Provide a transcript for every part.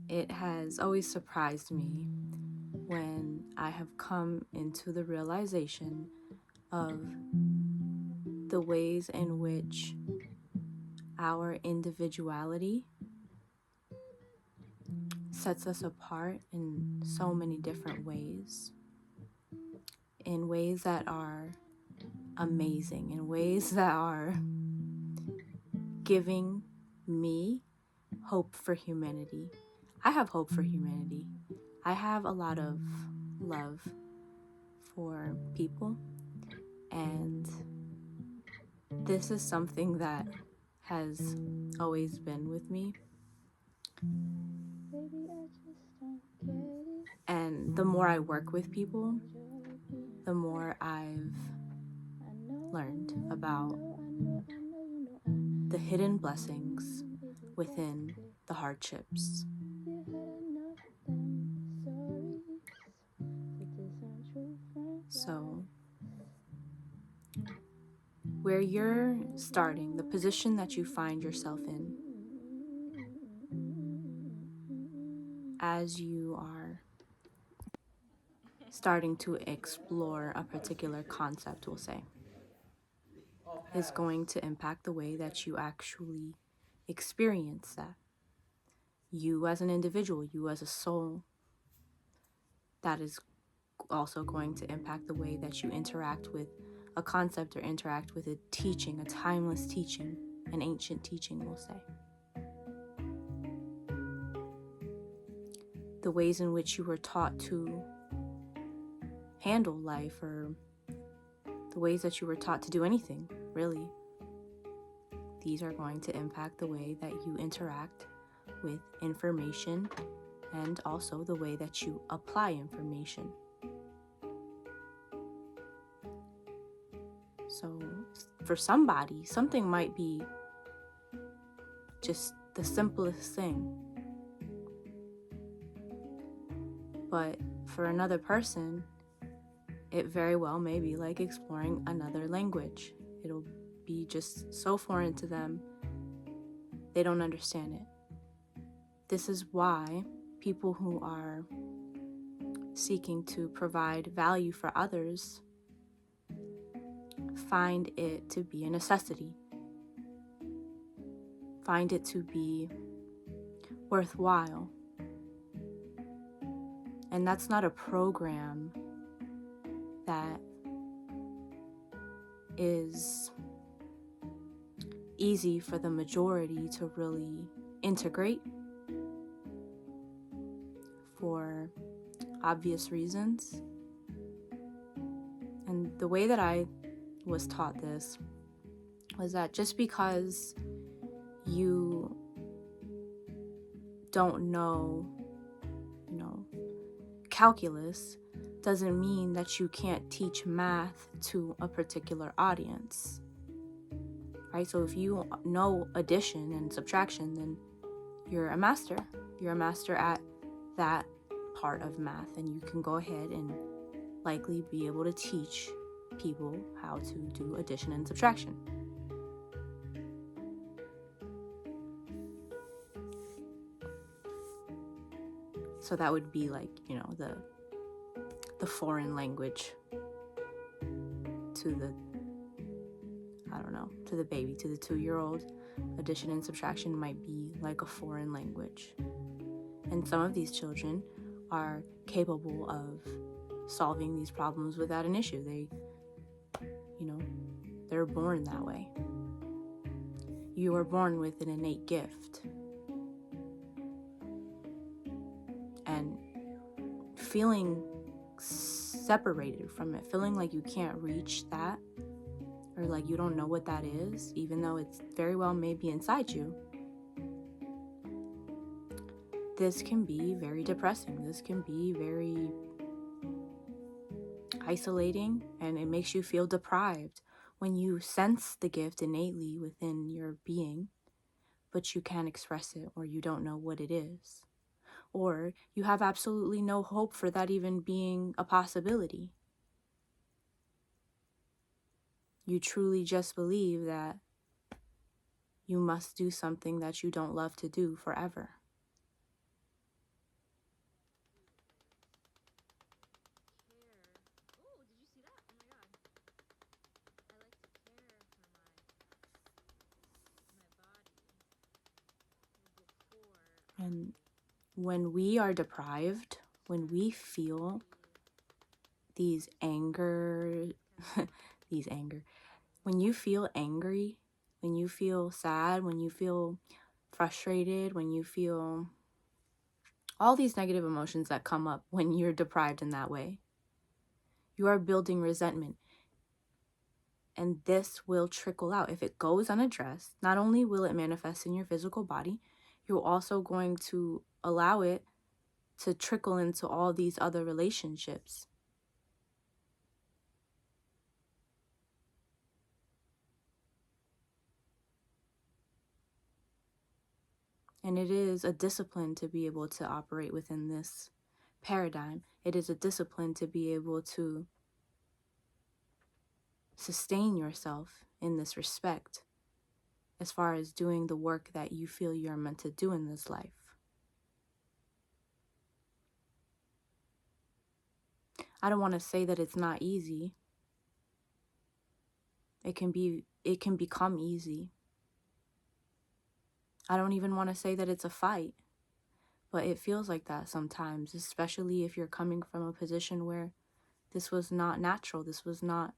it has always surprised me when I have come into the realization of the ways in which our individuality sets us apart in so many different ways, in ways that are amazing, in ways that are giving me hope for humanity. I have hope for humanity. I have a lot of love for people, and this is something that has always been with me. And the more I work with people, the more I've learned about the hidden blessings within the hardships. So, where you're starting, the position that you find yourself in, as you are starting to explore a particular concept, we'll say, is going to impact the way that you actually experience that. You as an individual, you as a soul, that is also going to impact the way that you interact with a concept or interact with a teaching, a timeless teaching, an ancient teaching, we'll say. The ways in which you were taught to handle life, or the ways that you were taught to do anything, really. These are going to impact the way that you interact with information and also the way that you apply information. So for somebody, something might be just the simplest thing. But for another person, it very well may be like exploring another language. It'll be just so foreign to them, they don't understand it. This is why people who are seeking to provide value for others find it to be a necessity, find it to be worthwhile. And that's not a program that is easy for the majority to really integrate for obvious reasons. And the way that I was taught this was that just because you don't know, calculus doesn't mean that you can't teach math to a particular audience, right? So if you know addition and subtraction, then you're a master. You're a master at that part of math, and you can go ahead and likely be able to teach people how to do addition and subtraction. So that would be like, the foreign language to the baby, to the 2-year-old. Addition and subtraction might be like a foreign language. And some of these children are capable of solving these problems without an issue. They're born that way. You are born with an innate gift. And feeling separated from it, feeling like you can't reach that, or like you don't know what that is, even though it's very well may be inside you, this can be very depressing. This can be very isolating, and it makes you feel deprived when you sense the gift innately within your being, but you can't express it, or you don't know what it is, or you have absolutely no hope for that even being a possibility. You truly just believe that you must do something that you don't love to do forever. And when we are deprived, when we feel these anger, when you feel angry, when you feel sad, when you feel frustrated, when you feel all these negative emotions that come up when you're deprived in that way, you are building resentment. And this will trickle out. If it goes unaddressed, not only will it manifest in your physical body, you're also going to allow it to trickle into all these other relationships. And it is a discipline to be able to operate within this paradigm. It is a discipline to be able to sustain yourself in this respect, as far as doing the work that you feel you're meant to do in this life. I don't want to say that it's not easy. It can become easy. I don't even want to say that it's a fight, but it feels like that sometimes, especially if you're coming from a position where this was not natural. This was not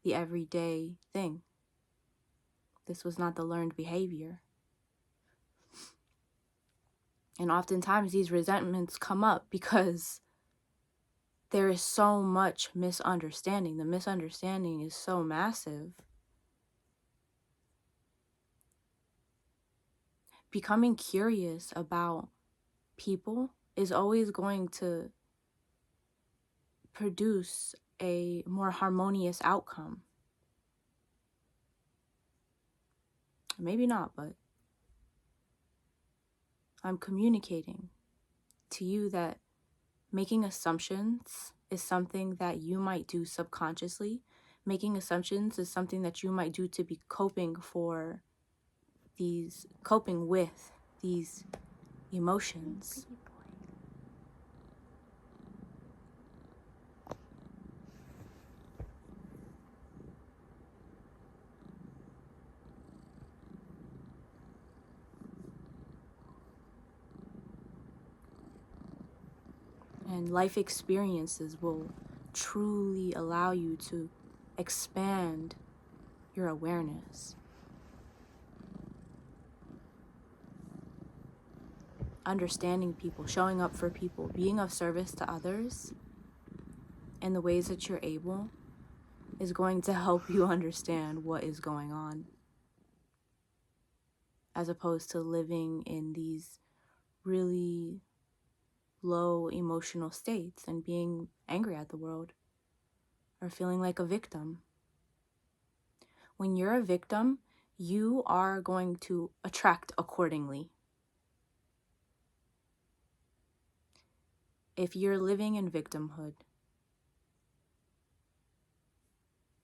the everyday thing. This was not the learned behavior. And oftentimes these resentments come up because there is so much misunderstanding. The misunderstanding is so massive. Becoming curious about people is always going to produce a more harmonious outcome. Maybe not, but I'm communicating to you that making assumptions is something that you might do subconsciously. Making assumptions is something that you might do to be coping with these emotions. And life experiences will truly allow you to expand your awareness. Understanding people, showing up for people, being of service to others in the ways that you're able is going to help you understand what is going on, as opposed to living in these really low emotional states and being angry at the world or feeling like a victim. When you're a victim, you are going to attract accordingly. If you're living in victimhood,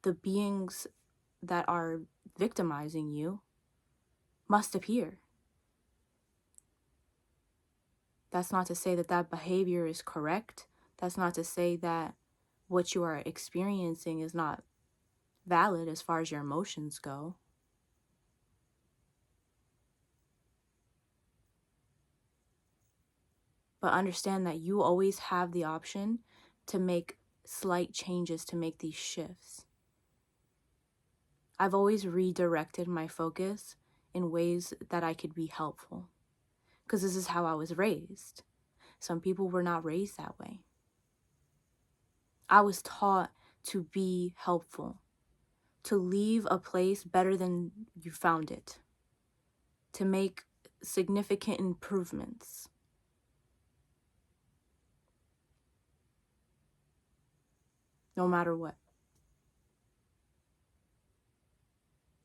the beings that are victimizing you must appear. That's not to say that that behavior is correct. That's not to say that what you are experiencing is not valid as far as your emotions go. But understand that you always have the option to make slight changes, to make these shifts. I've always redirected my focus in ways that I could be helpful, because this is how I was raised. Some people were not raised that way. I was taught to be helpful, to leave a place better than you found it, to make significant improvements. No matter what.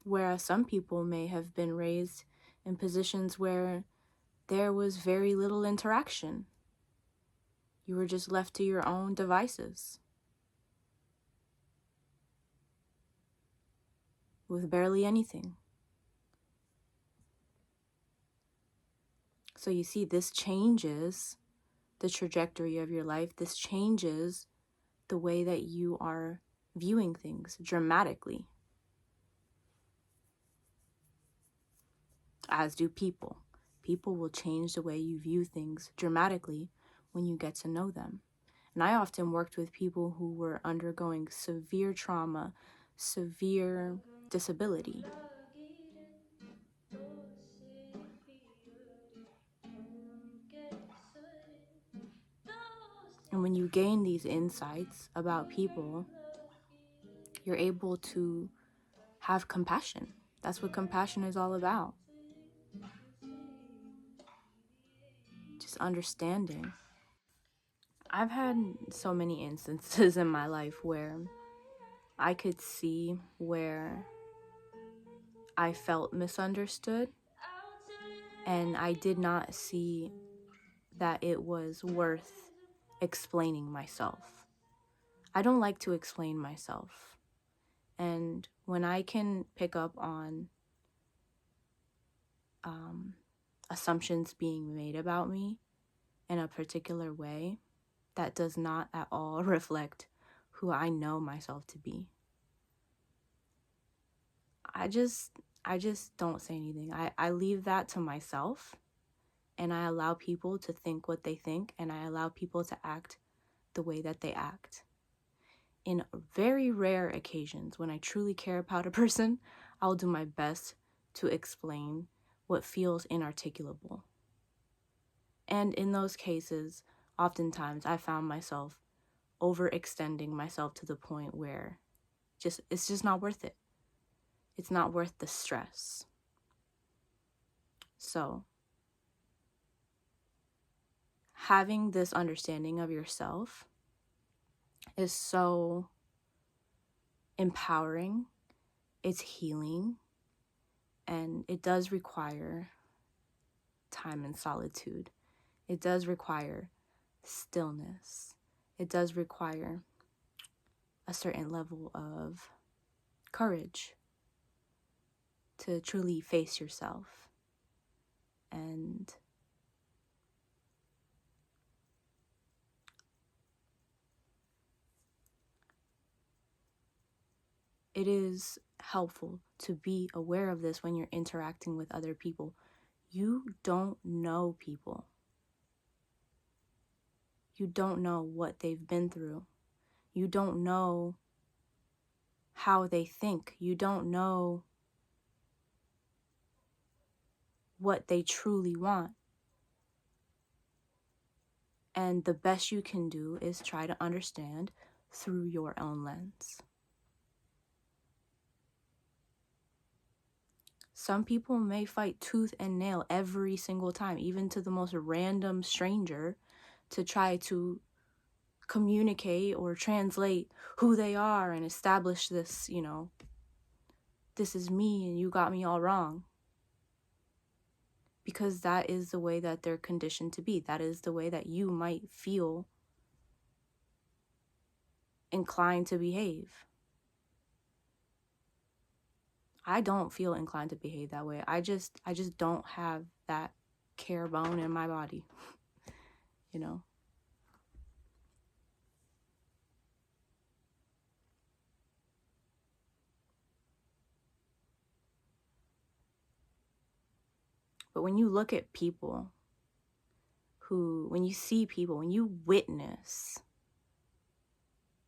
Whereas some people may have been raised in positions where there was very little interaction. You were just left to your own devices with barely anything. So you see, this changes the trajectory of your life. This changes the way that you are viewing things dramatically, as do people. People will change the way you view things dramatically when you get to know them. And I often worked with people who were undergoing severe trauma, severe disability. And when you gain these insights about people, you're able to have compassion. That's what compassion is all about. Just understanding. I've had so many instances in my life where I could see where I felt misunderstood, and I did not see that it was worth explaining myself. I don't like to explain myself. And when I can pick up on assumptions being made about me in a particular way, that does not at all reflect who I know myself to be. I just don't say anything. I leave that to myself, and I allow people to think what they think, and I allow people to act the way that they act. In very rare occasions, when I truly care about a person, I'll do my best to explain what feels inarticulable. And in those cases, oftentimes I found myself overextending myself to the point where it's just not worth it. It's not worth the stress. So, having this understanding of yourself is so empowering, it's healing, and it does require time and solitude. It does require stillness. It does require a certain level of courage to truly face yourself. And it is helpful to be aware of this when you're interacting with other people. You don't know people. You don't know what they've been through. You don't know how they think. You don't know what they truly want. And the best you can do is try to understand through your own lens. Some people may fight tooth and nail every single time, even to the most random stranger, to try to communicate or translate who they are and establish this, this is me and you got me all wrong. Because that is the way that they're conditioned to be. That is the way that you might feel inclined to behave. I don't feel inclined to behave that way. I just don't have that care bone in my body, But when you look at people when you witness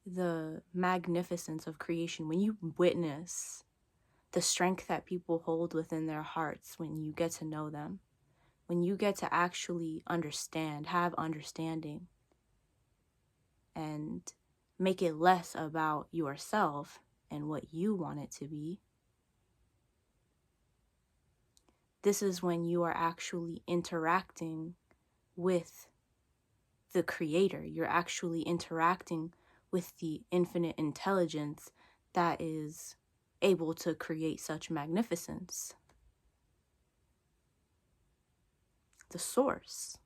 the magnificence of creation, when you witness the strength that people hold within their hearts, when you get to know them, when you get to actually understand, have understanding, and make it less about yourself and what you want it to be, this is when you are actually interacting with the Creator. You're actually interacting with the infinite intelligence that is able to create such magnificence. The source.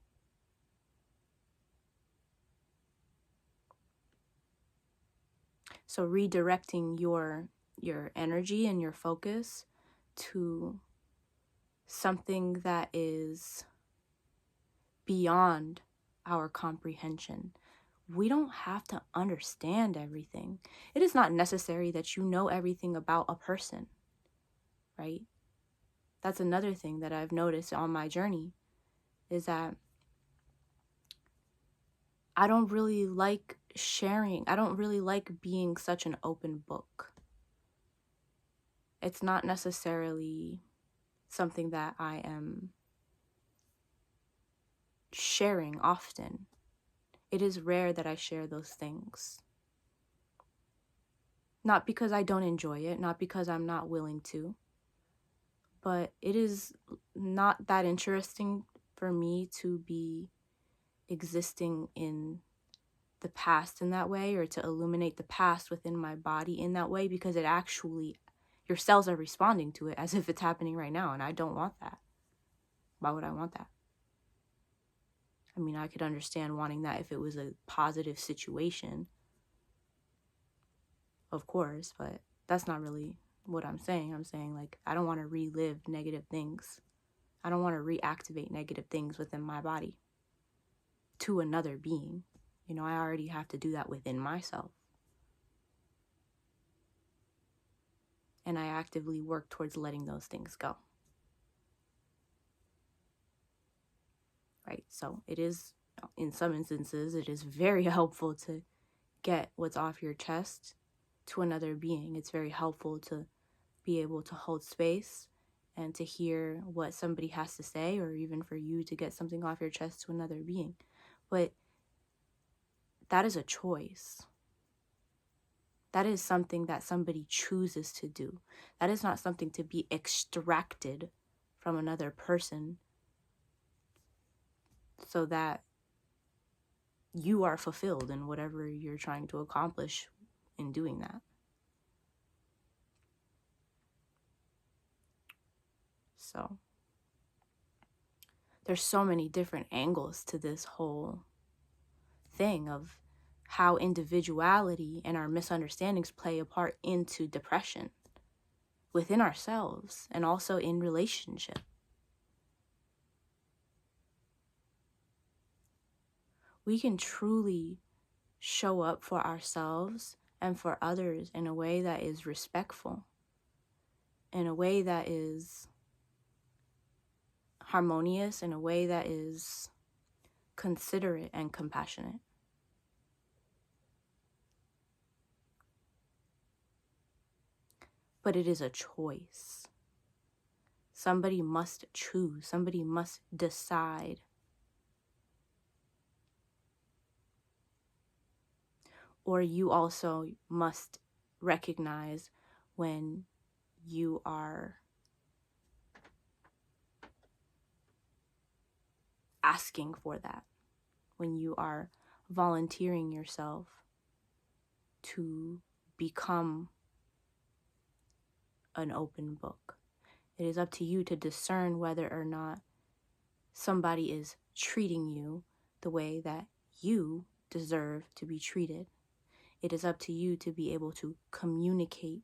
So redirecting your energy and your focus to something that is beyond our comprehension. We don't have to understand everything. It is not necessary that you know everything about a person, right? That's another thing that I've noticed on my journey. is that I don't really like sharing. I don't really like being such an open book. It's not necessarily something that I am sharing often. It is rare that I share those things. Not because I don't enjoy it, not because I'm not willing to, but it is not that interesting for me to be existing in the past in that way, or to illuminate the past within my body in that way, because it actually, your cells are responding to it as if it's happening right now, and I don't want that. Why would I want that? I mean, I could understand wanting that if it was a positive situation, of course, but that's not really what I'm saying. I'm saying, like, I don't want to relive negative things. I don't want to reactivate negative things within my body to another being. You know, I already have to do that within myself. And I actively work towards letting those things go. Right? So it is, in some instances, it is very helpful to get what's off your chest to another being. It's very helpful to be able to hold space and to hear what somebody has to say, or even for you to get something off your chest to another being. But that is a choice. That is something that somebody chooses to do. That is not something to be extracted from another person so that you are fulfilled in whatever you're trying to accomplish in doing that. So there's so many different angles to this whole thing of how individuality and our misunderstandings play a part into depression within ourselves and also in relationship. We can truly show up for ourselves and for others in a way that is respectful, in a way that is harmonious, in a way that is considerate and compassionate. But it is a choice. Somebody must choose. Somebody must decide. Or you also must recognize when you are asking for that, when you are volunteering yourself to become an open book. It is up to you to discern whether or not somebody is treating you the way that you deserve to be treated. It is up to you to be able to communicate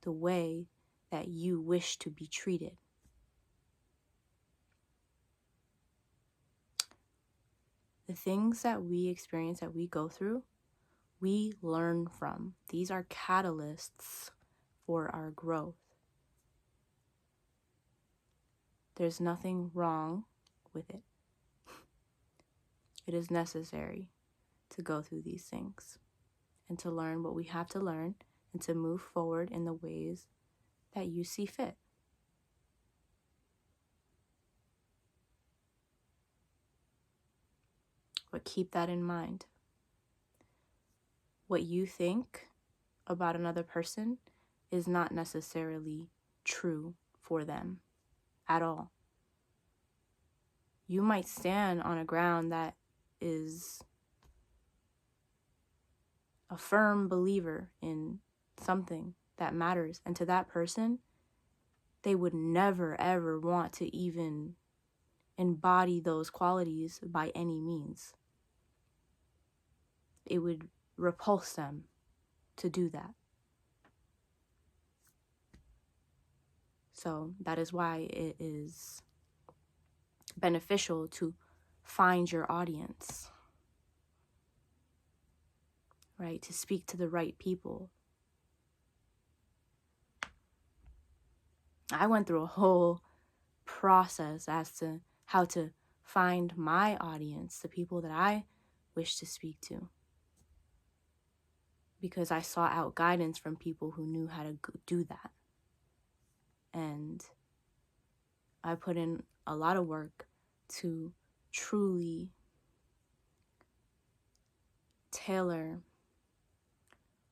the way that you wish to be treated. The things that we experience, that we go through, we learn from. These are catalysts for our growth. There's nothing wrong with it. It is necessary to go through these things and to learn what we have to learn and to move forward in the ways that you see fit. But keep that in mind. What you think about another person is not necessarily true for them at all. You might stand on a ground that is a firm believer in something that matters, and to that person, they would never ever want to even embody those qualities by any means. It would repulse them to do that. So that is why it is beneficial to find your audience, right? To speak to the right people. I went through a whole process as to how to find my audience, the people that I wish to speak to. Because I sought out guidance from people who knew how to do that. And I put in a lot of work to truly tailor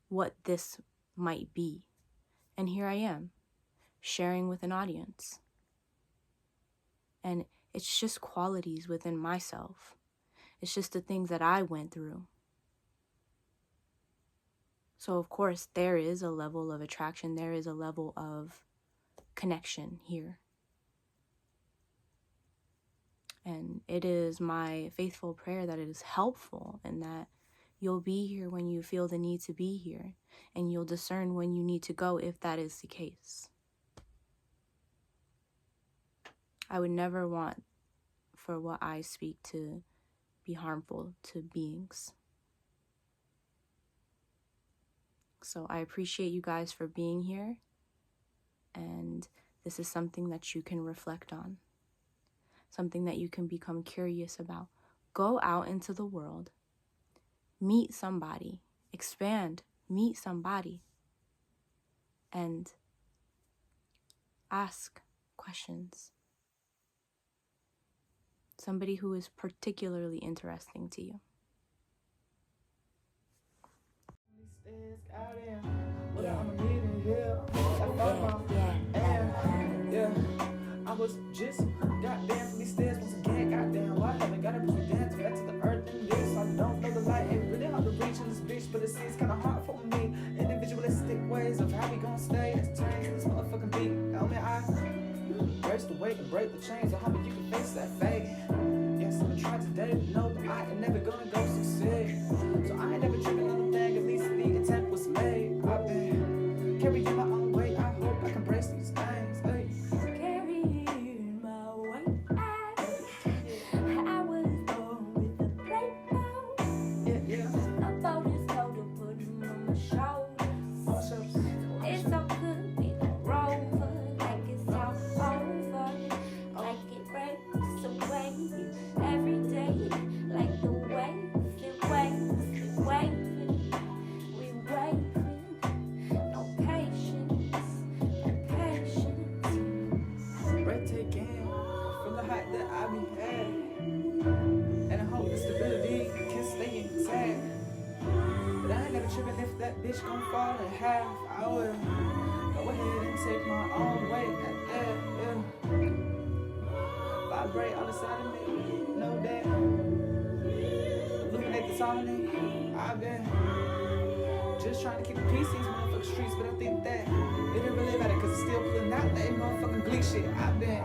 what this might be. And here I am, sharing with an audience. And it's just qualities within myself. It's just the things that I went through. So of course, there is a level of attraction. There is a level of connection here. And it is my faithful prayer that it is helpful and that you'll be here when you feel the need to be here. And you'll discern when you need to go if that is the case. I would never want for what I speak to be harmful to beings. So I appreciate you guys for being here. And this is something that you can reflect on. Something that you can become curious about. Go out into the world. Meet somebody. Expand. Meet somebody. And ask questions. Somebody who is particularly interesting to you. I was just goddamn from these stairs once again, goddamn. Why haven't got to put me down to back to the earth and this? I don't know the light, ain't really hard to reach in this bitch, but it seems kinda hard for me. Individualistic ways of how we gon' stay. Let's change this motherfucking beat. Help me, I race the weight and break the chains. So how you can face that fate? Yes, I'm trying today to know that I ain't never gonna go succeed. So I ain't never tripping on the thing, at least the attempt was made. I've been carrying my own weight, I hope I can brace these things. Hey. Carrying my weight. I was born with a plate bone. Yeah. A bonus coat to put on my shoulders. It's so good, we gon' roll for like it's all over. Like it breaks away every day. Like the waves, it waves, it waving. We waving, no patience, no patience. Breathtaking from the height that I be had, and I hope the stability can stay intact. But I ain't never tripping if that bitch gon' fall in half. I will go ahead and take my own weight at that, yeah. Vibrate on the side of me, know that. Illuminate the solid. I've been just trying to keep the peace in these motherfucking streets, but I think that it didn't really matter, cause it's still pulling out that motherfucking bleak shit. I've been